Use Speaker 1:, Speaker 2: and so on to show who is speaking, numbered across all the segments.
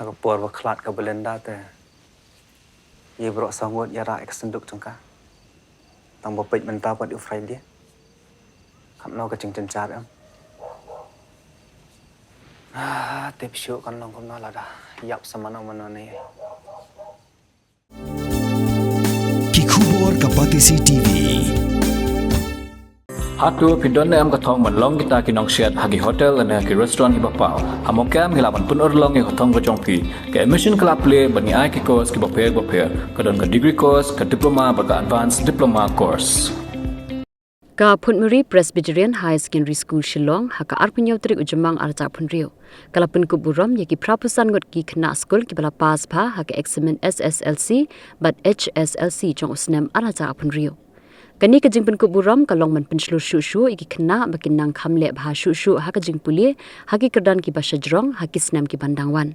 Speaker 1: Aku por waklat ke Belanda te. Ia berok sangut yara eksenduk cengka. Tang bopet mentah pada Friday. Kam no ke cing car am. Tip syuk kan long kom na lada. Yap sama na mana ni.
Speaker 2: Kikubor Kapatisi TV.
Speaker 3: Hatu pindon am kathong man long kita kinong shed hagi hotel and hagi restaurant ki bapau hamokam hilaban pun long e kathong ko jongpi ke admission club play bani ai ki course ki baper kadon ka degree course ka diploma ba ka advanced diploma course
Speaker 4: ka Phudmuri Presbyterian High Secondary School Shillong haka arpunyaw trik ujamang arja punrio kalapun ku Burom yaki prapusan ngot ki Khynnah school ki bala pass pha haka examen Sslc but Hsslc jong usnem arja punrio kani ka jingpun ku Burom ka longman penshlu shu iki Khynnah bakin nang khamle bha shu haka jingpuli haki kerdan ki basajrong haki snam ki bandangwan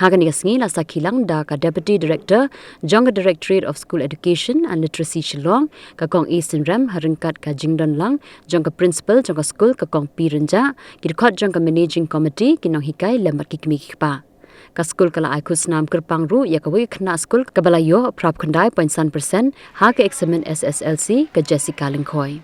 Speaker 4: Hagani kasngi la sakilang da ka Deputy Director Jonga Directorate of School Education and Literacy Shillong ka kong Eastern Ram haringkat ka Jingdon lang Jonga Principal Jonga School ka kong Pirenja kirkhot Jonga Managing Committee kinong hikai lembat ki kimi pa ka school kala ai khusnam kirpang ru ya ka wi Khynnah school ka balayo prap khandai 0.1% ha ka examen Sslc ka Jessica Lingkhoi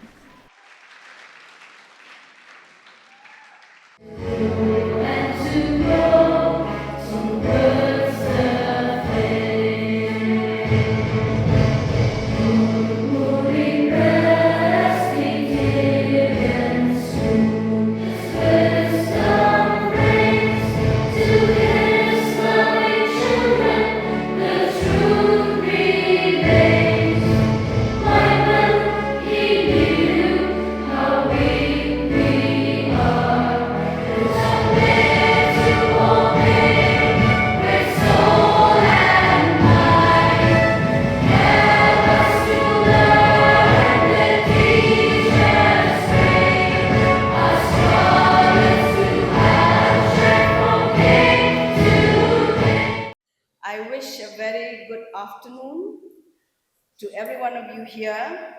Speaker 5: I wish a very good afternoon to every one of you here,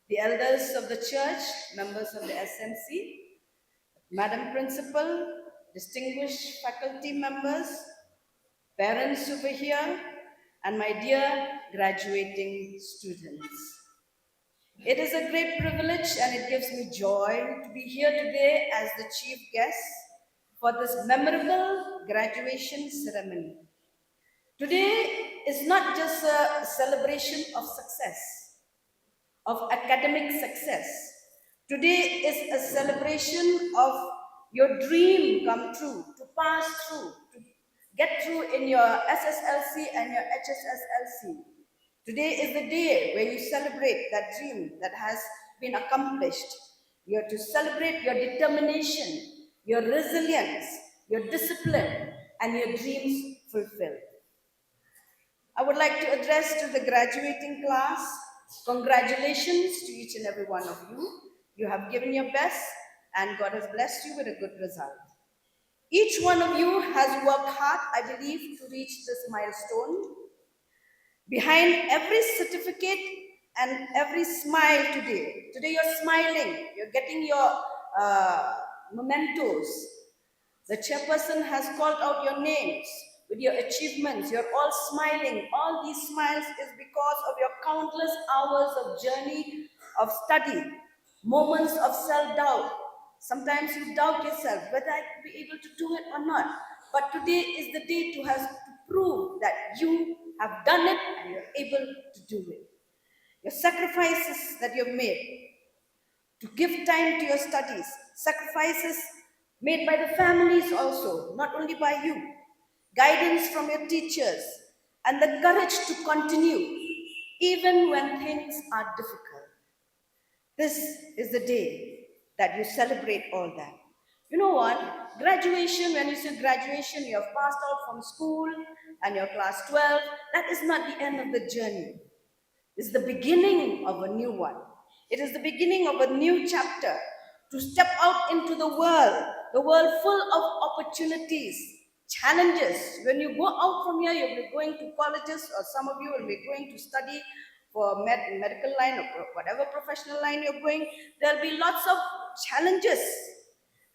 Speaker 5: the elders of the church, members of the SMC, Madam Principal, distinguished faculty members, parents over here, and my dear graduating students. It is a great privilege and it gives me joy to be here today as the chief guest for this memorable graduation ceremony. Today is not just a celebration of success, of academic success. Today is a celebration of your dream come true, to pass through, to get through in your SSLC and your HSSLC. Today is the day where you celebrate that dream that has been accomplished. You are to celebrate your determination, your resilience, your discipline, and your dreams fulfilled. I would like to address to the graduating class, congratulations to each and every one of you. You have given your best and God has blessed you with a good result. Each one of you has worked hard, I believe, to reach this milestone. Behind every certificate and every smile today you're smiling, you're getting your mementos. The chairperson has called out your names with your achievements. You're all smiling. All these smiles is because of your countless hours of journey, of study, moments of self-doubt. Sometimes you doubt yourself whether I could be able to do it or not. But today is the day to prove that you have done it and you're able to do it. Your sacrifices that you've made to give time to your studies, sacrifices made by the families also, not only by you, guidance from your teachers, and the courage to continue even when things are difficult. This is the day that you celebrate all that. You know what? Graduation, when you say graduation, you have passed out from school and you're class 12, that is not the end of the journey. It's the beginning of a new one. It is the beginning of a new chapter to step out into the world full of opportunities, challenges. When you go out from here, you'll be going to colleges, or some of you will be going to study for medical line or whatever professional line you're going. There'll be lots of challenges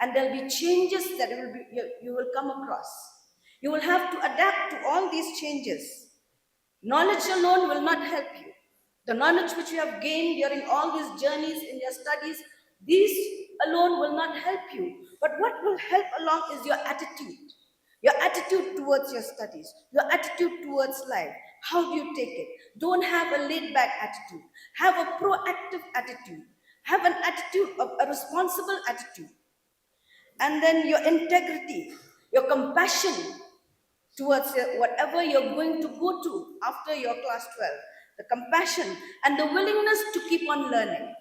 Speaker 5: and there'll be changes that you will come across. You will have to adapt to all these changes. Knowledge alone will not help you. The knowledge which you have gained during all these journeys in your studies, these alone will not help you. But what will help along is your attitude. Your attitude towards your studies, your attitude towards life. How do you take it? Don't have a laid-back attitude. Have a proactive attitude. Have an attitude of a responsible attitude. And then your integrity, your compassion towards whatever you're going to go to after your class 12. The compassion and the willingness to keep on learning.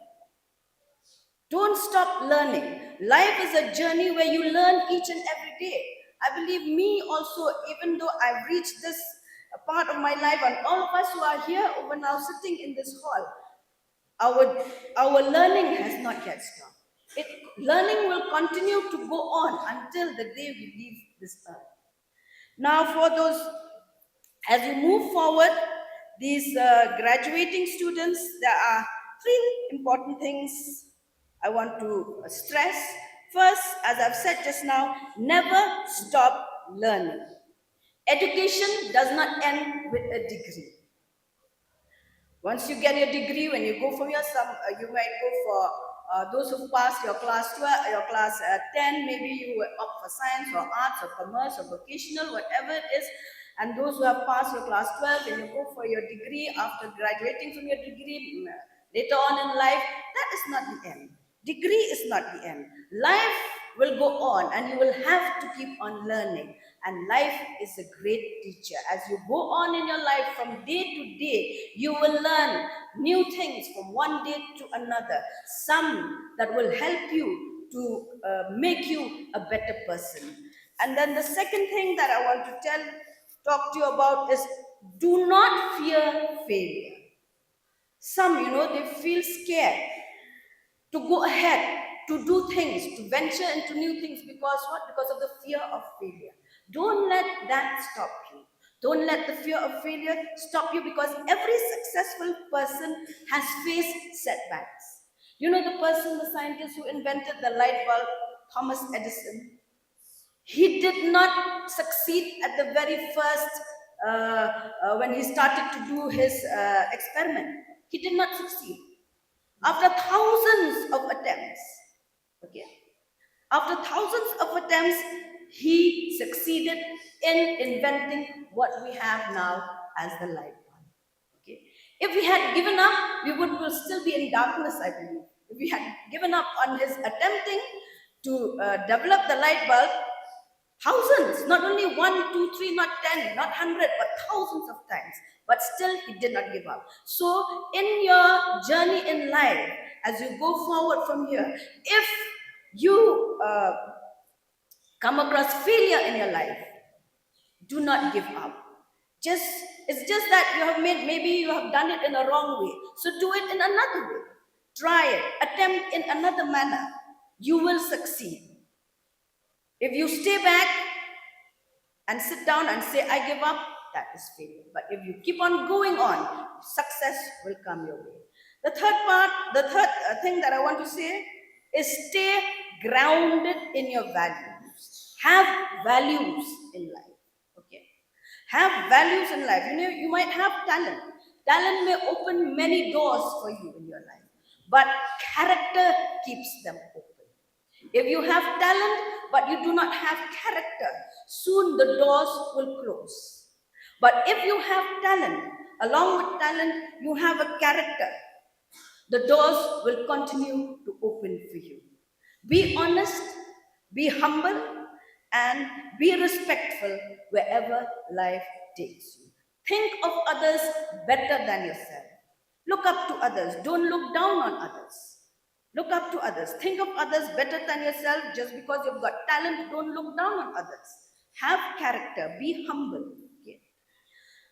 Speaker 5: Don't stop learning. Life is a journey where you learn each and every day. I believe me also, even though I've reached this part of my life, and all of us who are here over now sitting in this hall, our learning has not yet stopped. Learning will continue to go on until the day we leave this earth. Now for those, as we move forward, these graduating students, there are 3 important things I want to stress. First, as I've said just now, never stop learning. Education does not end with a degree. Once you get your degree, when you go from you might go for those who passed your class 12, your class 10, maybe you were opt for science or arts or commerce or vocational, whatever it is. And those who have passed your class 12, when you go for your degree, after graduating from your degree, later on in life, that is not the end. Degree is not the end. Life will go on and you will have to keep on learning. And life is a great teacher. As you go on in your life from day to day, you will learn new things from one day to another. Some that will help you to make you a better person. And then the second thing that I want to talk to you about is do not fear failure. Some, they feel scared to go ahead, to do things, to venture into new things. Because what? Because of the fear of failure. Don't let that stop you. Don't let the fear of failure stop you, because every successful person has faced setbacks. The scientist who invented the light bulb, Thomas Edison, he did not succeed at the very first, when he started to do his experiment. He did not succeed. After thousands of attempts, after thousands of attempts, he succeeded in inventing what we have now as the light bulb. If we had given up, we would still be in darkness, I believe. If we had given up on his attempting to develop the light bulb, thousands, not only 1, 2, 3, not 10, not 100, but thousands of times. But still, he did not give up. So, in your journey in life, as you go forward from here, if you come across failure in your life, do not give up. It's just that maybe you have done it in a wrong way. So do it in another way. Try it. Attempt in another manner. You will succeed. If you stay back and sit down and say, I give up, that is failure. But if you keep on going on, success will come your way. The third thing that I want to say is stay grounded in your values. Have values in life. Have values in life. You might have talent. Talent may open many doors for you in your life, but character keeps them open. If you have talent, but you do not have character, soon the doors will close. But if you have talent, along with talent, you have a character, the doors will continue to open for you. Be honest, be humble, and be respectful wherever life takes you. Think of others better than yourself. Look up to others. Don't look down on others. Look up to others. Think of others better than yourself. Just because you've got talent, don't look down on others. Have character. Be humble.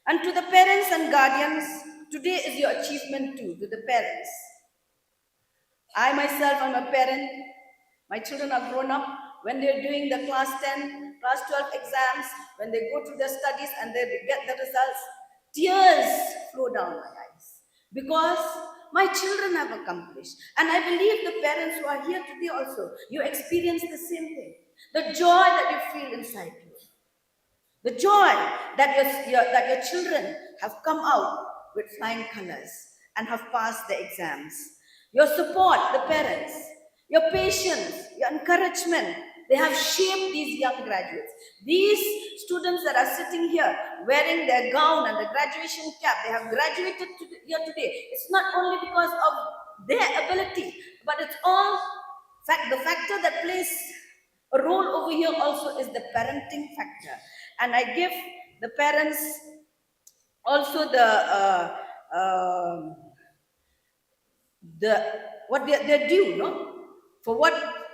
Speaker 5: And to the parents and guardians, today is your achievement too, to the parents. I myself am a parent. My children are grown up. When they're doing the class 10, class 12 exams, when they go through their studies and they get the results, tears flow down my eyes. Because my children have accomplished. And I believe the parents who are here today also, you experience the same thing. The joy that you feel inside you. The joy that your children have come out with flying colors and have passed the exams. Your support, the parents, your patience, your encouragement, they have shaped these young graduates. These students that are sitting here wearing their gown and the graduation cap, they have graduated here today. It's not only because of their ability, but it's all the factor that plays a role over here also is the parenting factor. And I give the parents also the what they're due, no? For what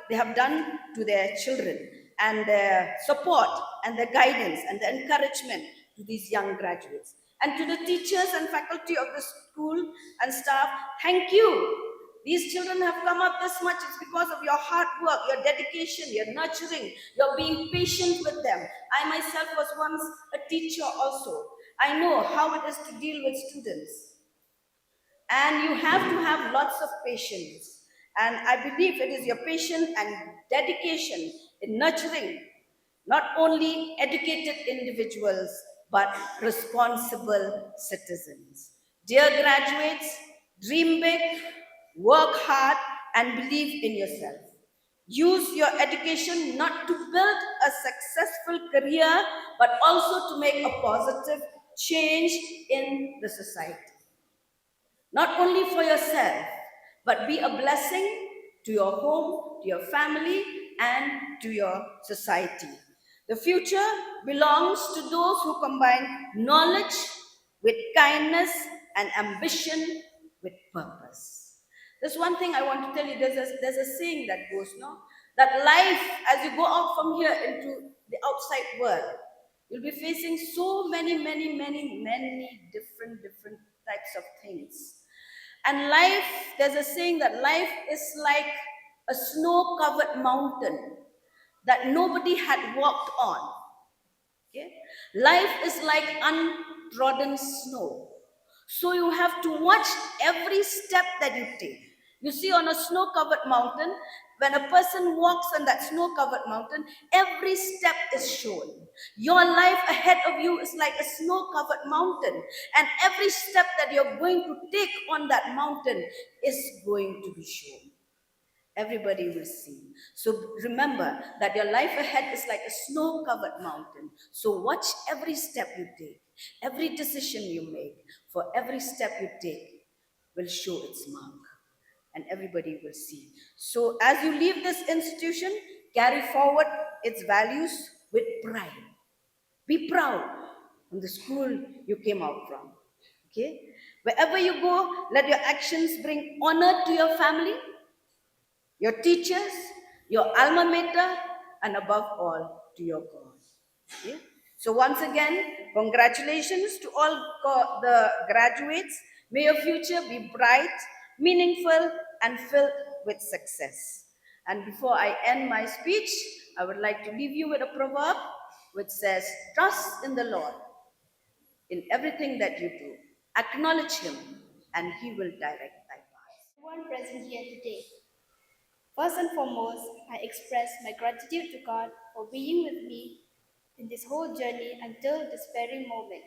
Speaker 5: they have done to their children and their support and the guidance and the encouragement to these young graduates. And to the teachers and faculty of the school and staff, thank you. These children have come up this much. It's because of your hard work, your dedication, your nurturing, your being patient with them. I myself was once a teacher also. I know how it is to deal with students. And you have to have lots of patience. And I believe it is your patience and dedication in nurturing not only educated individuals, but responsible citizens. Dear graduates, dream big, work hard, and believe in yourself. Use your education not to build a successful career, but also to make a positive change in the society. Not only for yourself, but be a blessing to your home, to your family, and to your society. The future belongs to those who combine knowledge with kindness and ambition with purpose. There's one thing I want to tell you. There's a saying that goes, no? That life, as you go out from here into the outside world, you'll be facing so many different types of things. And life, there's a saying that life is like a snow-covered mountain that nobody had walked on. Okay? Life is like untrodden snow. So you have to watch every step that you take. You see, on a snow-covered mountain, when a person walks on that snow-covered mountain, every step is shown. Your life ahead of you is like a snow-covered mountain, and every step that you're going to take on that mountain is going to be shown. Everybody will see. So remember that your life ahead is like a snow-covered mountain. So watch every step you take, every decision you make, for every step you take will show its mark, and everybody will see. So as you leave this institution, carry forward its values with pride. Be proud of the school you came out from. Okay? Wherever you go, let your actions bring honor to your family, your teachers, your alma mater, and above all, to your God. Okay? So once again, congratulations to all the graduates. May your future be bright, meaningful, and filled with success. And before I end my speech, I would like to leave you with a proverb which says, trust in the Lord in everything that you do. Acknowledge Him, and He will direct thy path.
Speaker 6: Everyone present here today. First and foremost, I express my gratitude to God for being with me in this whole journey until this very moment.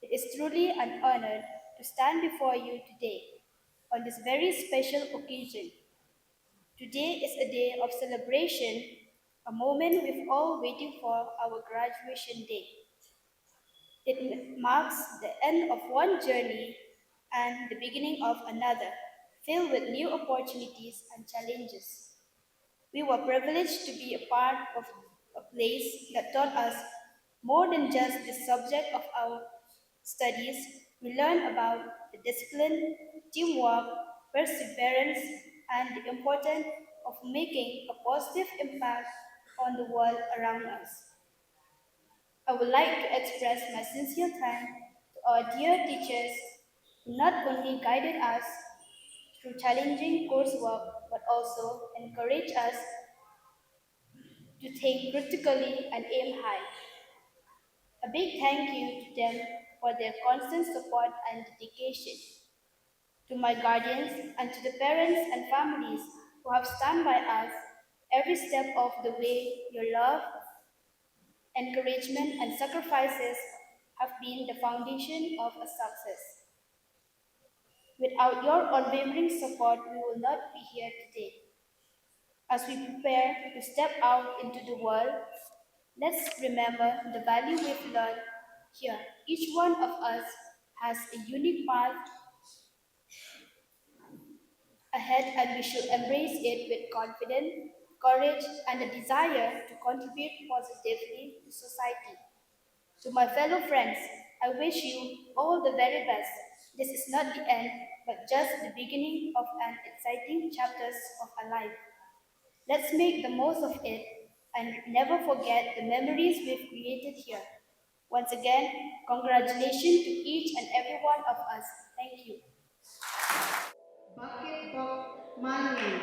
Speaker 6: It is truly an honor to stand before you today on this very special occasion. Today is a day of celebration, a moment we've all waiting for, our graduation day. It marks the end of one journey and the beginning of another, filled with new opportunities and challenges. We were privileged to be a part of a place that taught us more than just the subject of our studies. We learned about the discipline, teamwork, perseverance, and the importance of making a positive impact on the world around us. I would like to express my sincere thanks to our dear teachers who not only guided us through challenging coursework but also encouraged us to think critically and aim high. A big thank you to them for their constant support and dedication. To my guardians and to the parents and families who have stand by us every step of the way, your love encouragement, and sacrifices have been the foundation of a success. Without your unwavering support, we will not be here today. As we prepare to step out into the world, let's remember the value we've learned here. Each one of us has a unique path ahead, and we should embrace it with confidence, courage, and a desire to contribute positively to society. To my fellow friends, I wish you all the very best. This is not the end, but just the beginning of an exciting chapters of our life. Let's make the most of it and never forget the memories we've created here. Once again, congratulations to each and every one of us. Thank you.
Speaker 7: Bucket Bob Manning.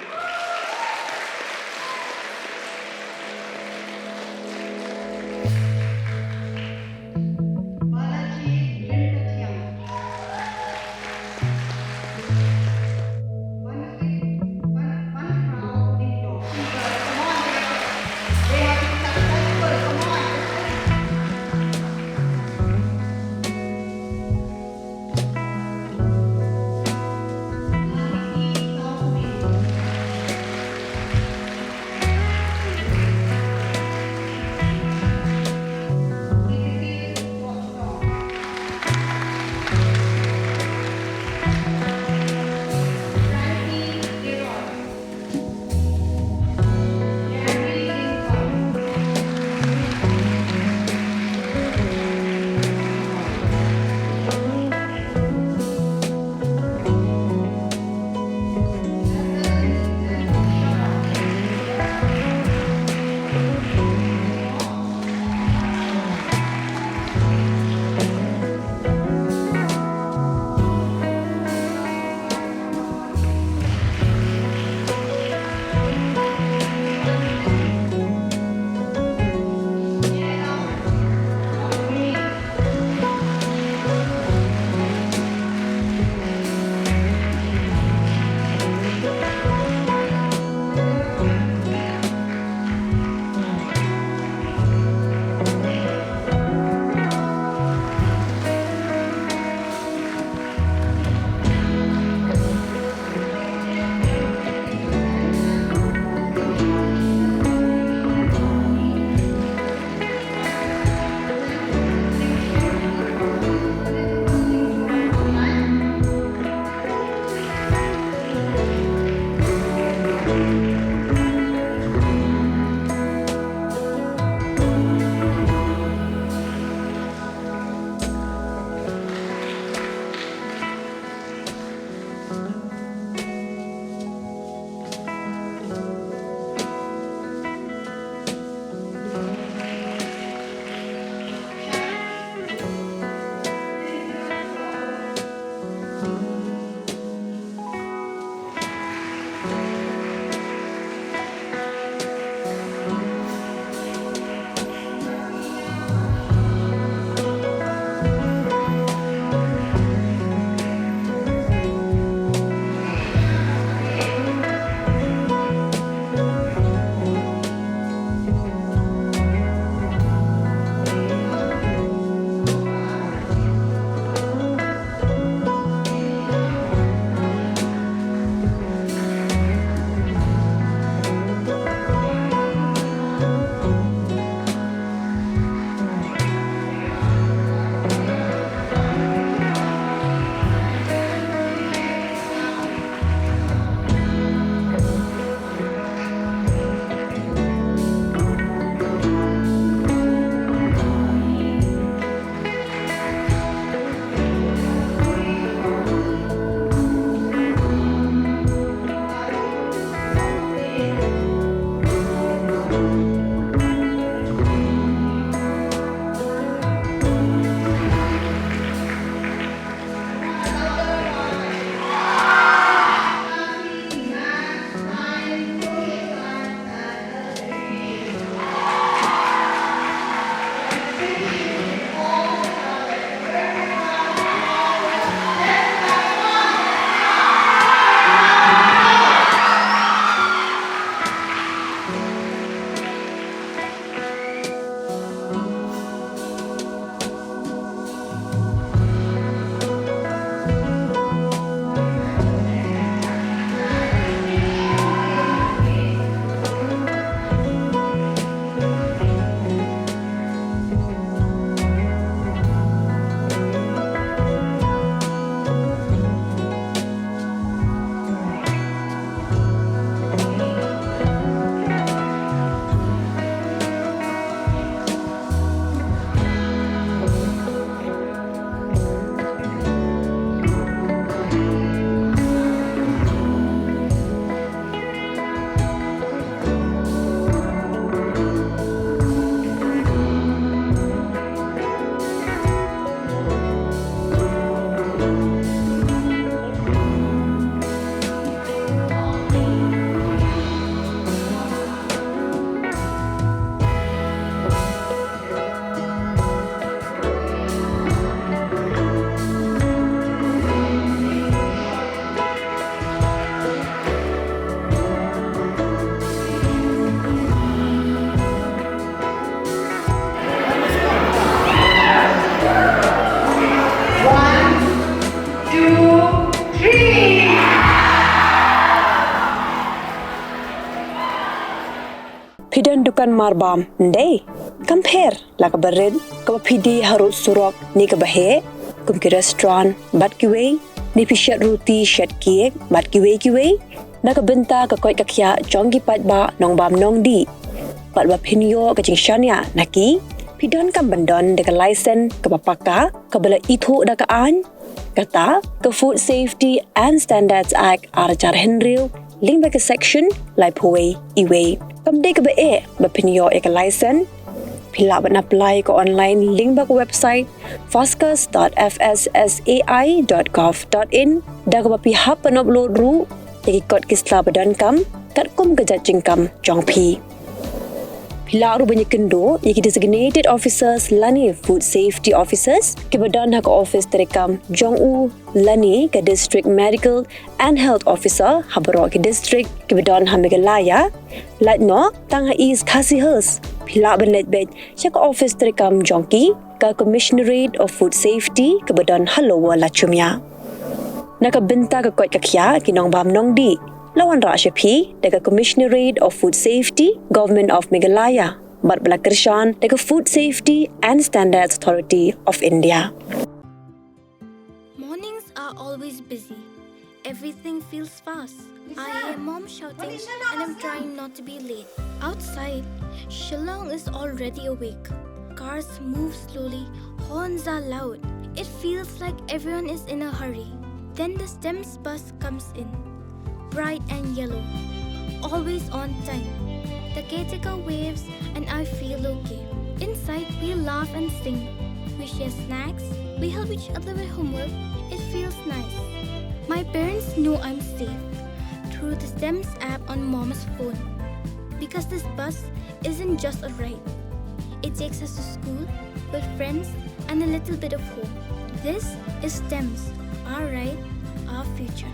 Speaker 7: Balaji Rintathiam. One crowd Lindo. Come on, they have been successful. Come on.
Speaker 8: bukan marbam ndai. Compare la ka bered ka pidi harut surok ni ka bahe kum ki restaurant bat ki wei ni pishat roti shat cake bat ki wei na ka benta ka koi ka khia chong ki pat ba nong bam nong di pat ba phinyo ka ching shania naki pidon kam bandon de ka license ka papaka ka bala ithu da ka an kata ka Food Safety and Standards Act arachar henril link ba ka section lai phoi iwe kam de ka ba e ba phinyo e ka license pila ban apply ko online link ba ko website foscus.fssai.gov.in da ka ba pi hap pan upload ru tegi kot kisla badan kam kat kum ka judging kam jong pi pila ru banyak kendo yaki designated officers lani food safety officers ke badan hak office terekam jong u lani ka district medical and health officer habaro ke district ke badan hamigalaya latno tang ha is Hsslc pila ban let bed chak office terekam jongki ka commissionerate of food safety ke badan halowa lachumya nakabenta ka kot kakya kinong bam nong di lawan ra shapi daga commissionerate of food safety government of Meghalaya bat balakershan daga food safety and standards authority of India.
Speaker 9: Mornings are always busy. Everything feels fast. I hear mom shouting and I'm trying not to be late. Outside, Shillong is already awake. Cars move slowly, horns are loud. It feels like everyone is in a hurry. Then the STEMS bus comes in, bright and yellow, always on time. The caretaker waves and I feel okay. Inside, we laugh and sing. We share snacks, we help each other with homework. It feels nice. My parents know I'm safe through the STEMS app on mom's phone. Because this bus isn't just a ride. It takes us to school with friends and a little bit of hope. This is STEMS, our ride, our future.